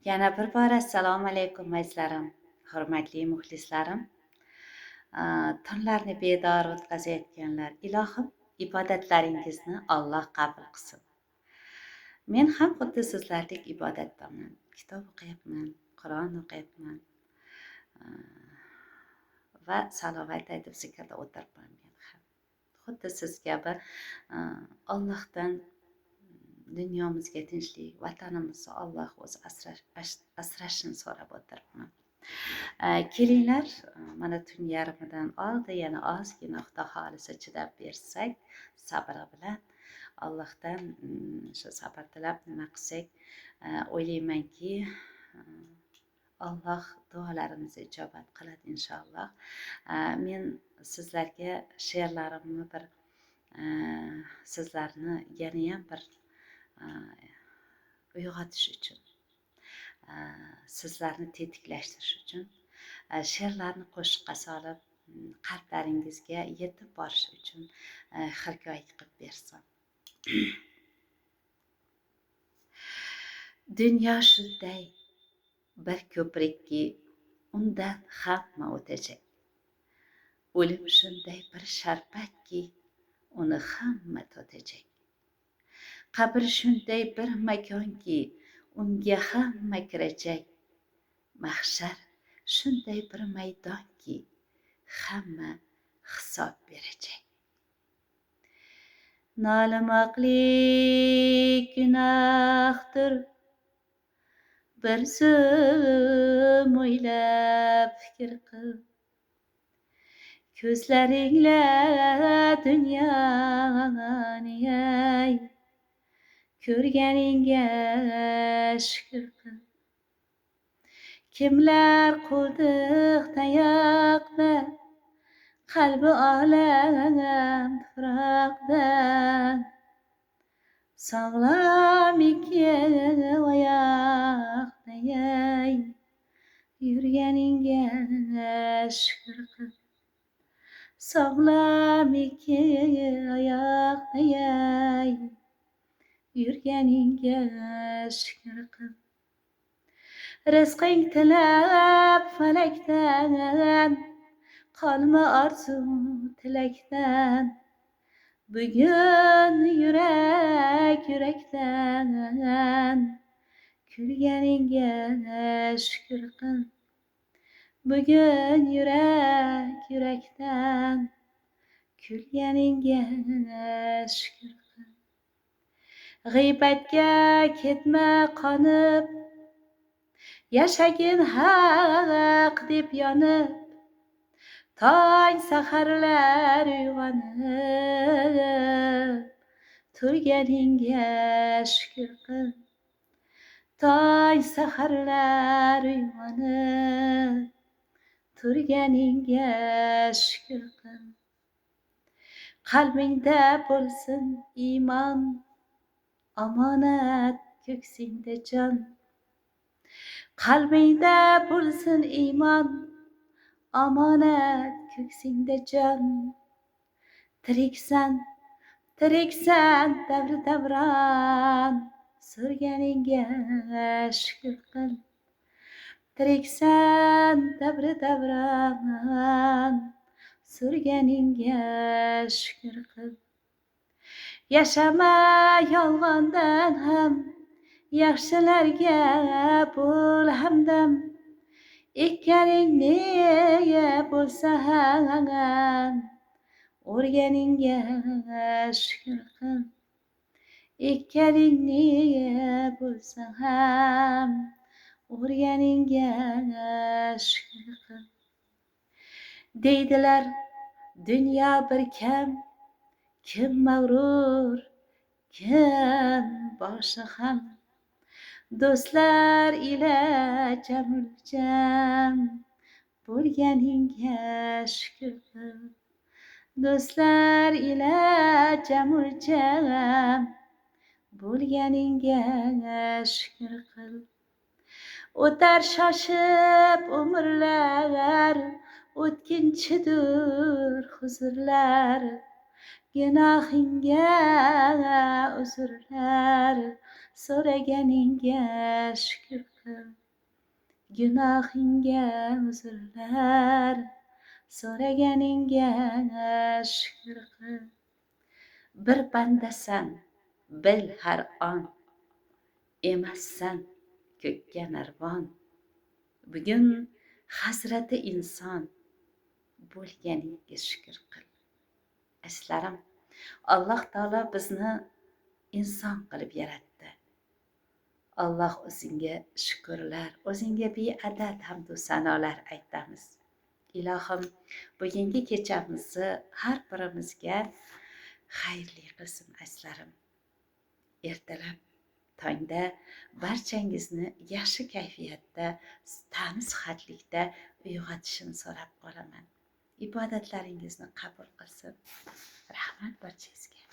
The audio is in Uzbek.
Yana bir bora assalomu alaykum azizlarim, hurmatli muxlislarim. Tunlarni bedor o'tkazayotganlar, ilohim ibodatlaringizni Alloh qabul qilsin. Men ham xuddi sizlardek ibodatdaman. Kitob o'qiyapman, Qur'on o'qiyapman va salovat aytib zikrda o'tiribman men ham. Xuddi siz kabi Allohdan dunyomizga tinchlik, vatanimizni Alloh o'zi asrashini so'rab o'tiribman. Kelinglar, mana tun yarmidan oldi, yana ozgina Xudo xohlasa chidab bersak, sabri bilan Allohdan shu sabr tilab nima qilsak, o'ylaymanki, Alloh duolarimizni ijobat qiladi inshaalloh. Men sizlarga she'rlarimni bir sizlarni yanayam bir uyg'otish uchun, sizlarni tetiklashtirish uchun she'rlarni qo'shiqqa solib qalblaringizga yetib borish uchun hikoya qilib bersam. Dunyo shunday bir ko'prikki, undan hamma o'tajak. O'lim shunday bir sharpatki, uni hamma totajak. Qabr shunday bir makonki, unga hamma kirajak. Mahshar shunday bir maydonki, hamma hisob berajak. Nolimoqlik gunohdir, bir zum o'ylab fikr qil. Ko'zlaringla dunyoni ay, ko'rganingga shukr qil. Kimlar qo'ldiq tayoqda, qalbi olam tuproqda. Sog'lom ikki oyoqda ay, yurganingga shukr qil. Sog'lom ikki oyoqda ay, yurganingga shukr qil. Rizqing tilab falakdan, qolma orzu tilakdan. Bugun yurak yurakdan, kulganingga shukr qil. Bugun yurak yurakdan, kulganingga shukr qil. G'iybatga ketma qonib, yashagin haq deb yonib. Tong saharlar uyg'onib, turganingga shukr qil. Tong saharlar uyg'onib, turganingga shukr qil. Qalbingda bo'lsin iymon, omonat ko'ksingda jon. Qalbingda bo'lsin iymon, omonat ko'ksingda jon. Tiriksan, tiriksan davr davron, surganingga shukr qil. Tiriksan davr davron, surganingga shukr qil. Yashama yolg'ondan ham, yaxshilarga bo'l hamdam. Ekkaningni bo'lsa ham, o'rganingga shukr qil. Ekkaningni bo'lsa ham, o'rganingga shukr qil. Deydilar dunyo bir kam, kim mag'rur, kim boshi ham. Do'stlar ila jamul-jam, bo'lganingga shukr qil. Do'stlar ila jamul-jam, bo'lganingga shukr qil. O'tar shoshib umrlar, o'tkinchidir huzurlar. Gunohingga uzrlar, so'raganingga shukr qil. qil. Gunohingga uzrlar, so'raganingga shukr qil. Bir bandasan, bil har on, emassan ko'kka narvon. Bugun hasrati inson, bo'lganingga shukr qil. Azizlarim, Alloh taolo bizni inson qilib yaratdi. Alloh o'zingga shukrlar, o'zingga beadad hamdu sanolar aytamiz. Ilohim, bugungi kechamizni har birimizga xayrli qilsin azizlarim. Ertalab tongda barchangizni yaxshi kayfiyatda, tani sihatlikda uyg'otishini so'rab qolaman. Ibodatlaringizni qabul qilsin. Rahmat barchangizga.